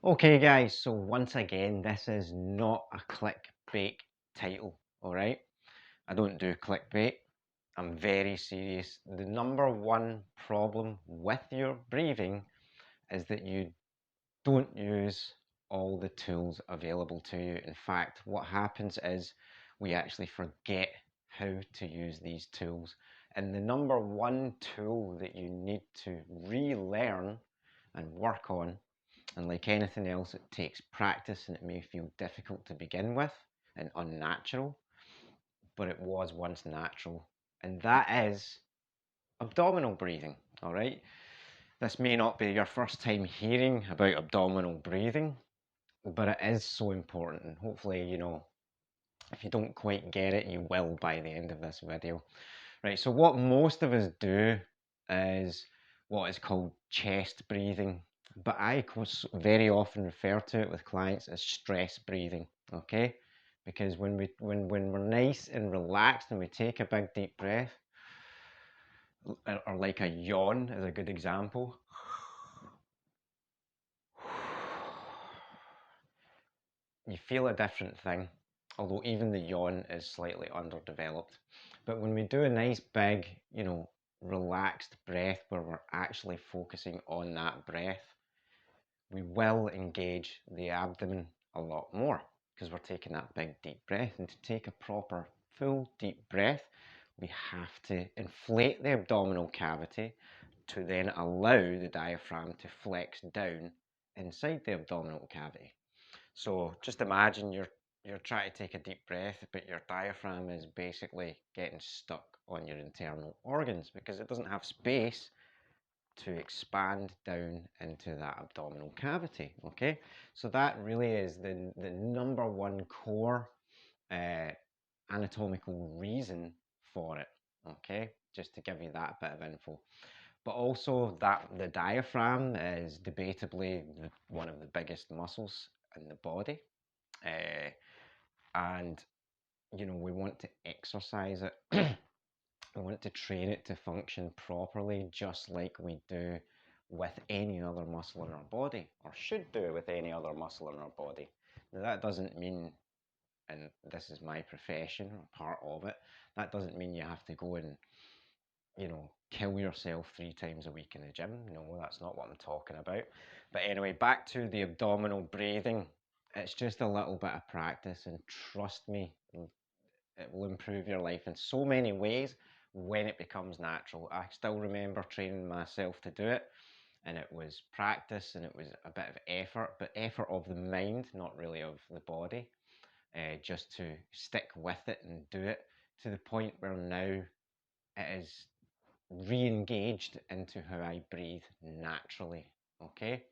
Okay guys, so once again, this is not a clickbait title, alright? I don't do clickbait. I'm very serious. The number one problem with your breathing is that you don't use all the tools available to you. In fact, what happens is we actually forget how to use these tools. And the number one tool that you need to relearn and work on, and like anything else, it takes practice and it may feel difficult to begin with and unnatural, but it was once natural. And that is abdominal breathing, all right? This may not be your first time hearing about abdominal breathing, but it is so important. And hopefully, if you don't quite get it, you will by the end of this video. Right, so what most of us do is what is called chest breathing, but I very often refer to it with clients as stress breathing, okay? Because when we're nice and relaxed and we take a big deep breath, or like a yawn is a good example. You feel a different thing, although even the yawn is slightly underdeveloped. But when we do a nice big, relaxed breath where we're actually focusing on that breath, we will engage the abdomen a lot more because we're taking that big deep breath. And to take a proper full deep breath, we have to inflate the abdominal cavity to then allow the diaphragm to flex down inside the abdominal cavity. So just imagine you're trying to take a deep breath, but your diaphragm is basically getting stuck on your internal organs because it doesn't have space to expand down into that abdominal cavity. Okay, so that really is the number one core anatomical reason for it. Okay, just to give you that bit of info. But also that the diaphragm is debatably one of the biggest muscles in the body. Uh, and we want to exercise it. We want to train it to function properly, just like we do with any other muscle in our body, or should do with any other muscle in our body. Now, that doesn't mean, and this is my profession or part of it, that doesn't mean you have to go and, kill yourself 3 times a week in the gym. No, that's not what I'm talking about. But anyway, back to the abdominal breathing. It's just a little bit of practice, and trust me, it will improve your life in so many ways when it becomes natural. I still remember training myself to do it, and it was practice and it was a bit of effort, but effort of the mind, not really of the body, just to stick with it and do it to the point where now it is re-engaged into how I breathe naturally. Okay,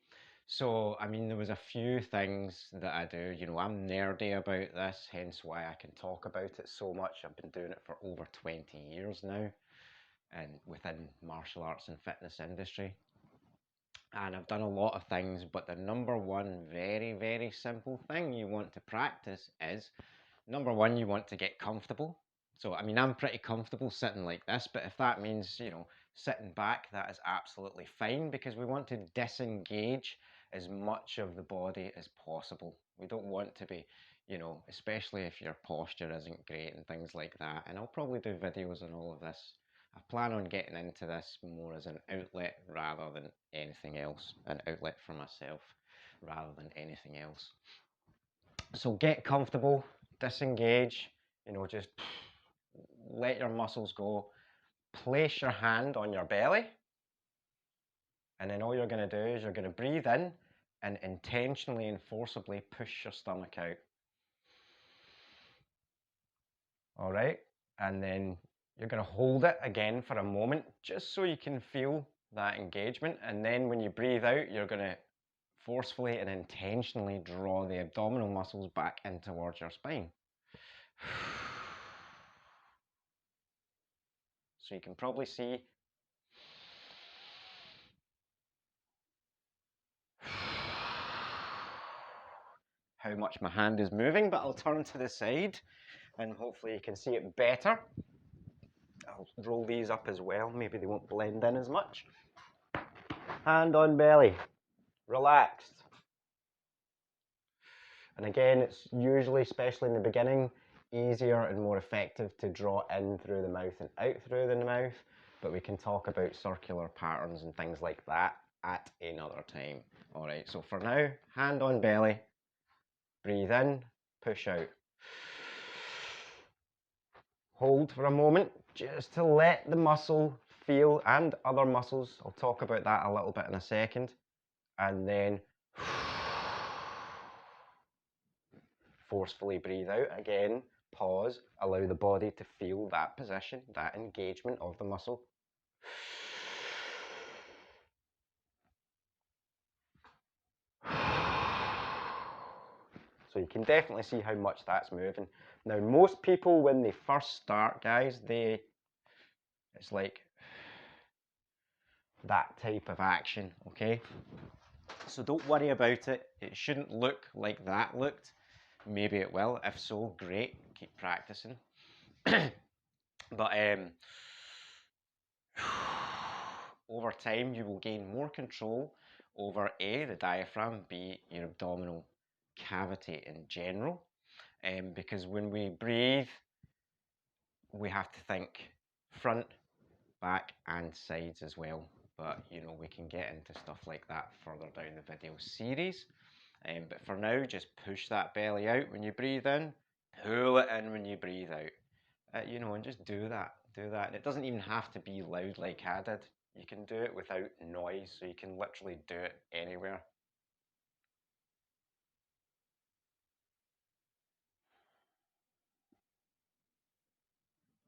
so I mean, there was a few things that I do. I'm nerdy about this, hence why I can talk about it so much. I've been doing it for over 20 years now, and within martial arts and fitness industry. And I've done a lot of things, but the number one very, very simple thing you want to practice is, number one, you want to get comfortable. So, I mean, I'm pretty comfortable sitting like this, but if that means, sitting back, that is absolutely fine because we want to disengage as much of the body as possible. We don't want to be, especially if your posture isn't great and things like that. And I'll probably do videos on all of this. I plan on getting into this more as an outlet rather than anything else, an outlet for myself rather than anything else. So get comfortable, disengage, just let your muscles go. Place your hand on your belly, and then all you're going to do is you're going to breathe in and intentionally and forcibly push your stomach out. All right, and then you're going to hold it again for a moment just so you can feel that engagement, and then when you breathe out, you're going to forcefully and intentionally draw the abdominal muscles back in towards your spine. So you can probably see how much my hand is moving, but I'll turn to the side and hopefully you can see it better. I'll roll these up as well, maybe they won't blend in as much. Hand on belly, relaxed. And again, it's usually, especially in the beginning, easier and more effective to draw in through the mouth and out through the mouth, but we can talk about circular patterns and things like that at another time. All right, so for now, hand on belly, breathe in, push out. Hold for a moment, just to let the muscle feel, and other muscles, I'll talk about that a little bit in a second, and then forcefully breathe out again, pause, allow the body to feel that position, that engagement of the muscle. So you can definitely see how much that's moving. Now, most people, when they first start, guys, it's like that type of action, okay? So don't worry about it. It shouldn't look like that looked. Maybe it will. If so, great. Keep practicing. But over time, you will gain more control over A, the diaphragm, B, your abdominal cavity in general. Because when we breathe, we have to think front, back, and sides as well. But you know, we can get into stuff like that further down the video series. But for now, just push that belly out when you breathe in, pull it in when you breathe out. You know, and just do that. Do that. And it doesn't even have to be loud like I did. You can do it without noise, so you can literally do it anywhere.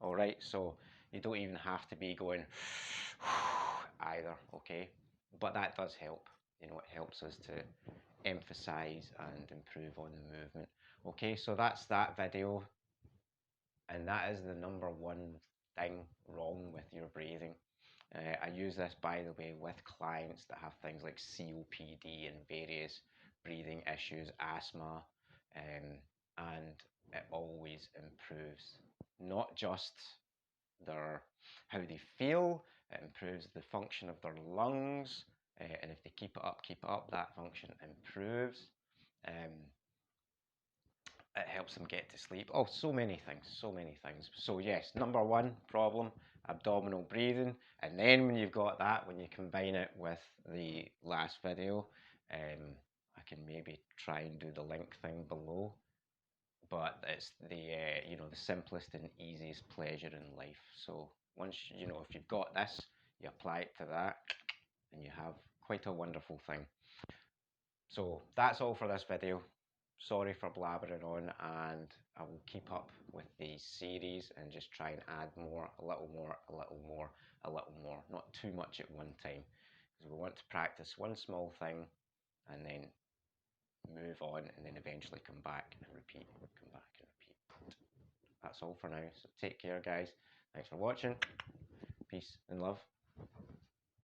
All right, so you don't even have to be going either, okay? But that does help. You know, it helps us to emphasize and improve on the movement. Okay, so that's that video. And that is the number one thing wrong with your breathing. I use this, by the way, with clients that have things like COPD and various breathing issues, asthma, and it always improves not just their how they feel, it improves the function of their lungs, and if they keep it up, that function improves. Um, it helps them get to sleep. Oh, so many things, so many things. So yes, number one problem, abdominal breathing. And then when you've got that, when you combine it with the last video, I can maybe try and do the link thing below. But it's the you know, the simplest and easiest pleasure in life. So once you know, if you've got this, you apply it to that, and you have quite a wonderful thing. So that's all for this video. Sorry for blabbering on, and I will keep up with the series and just try and add more, a little more, a little more, a little more. Not too much at one time, because we want to practice one small thing and then move on, and then eventually come back and repeat, come back and repeat. That's all for now. So take care, guys. Thanks for watching. Peace and love.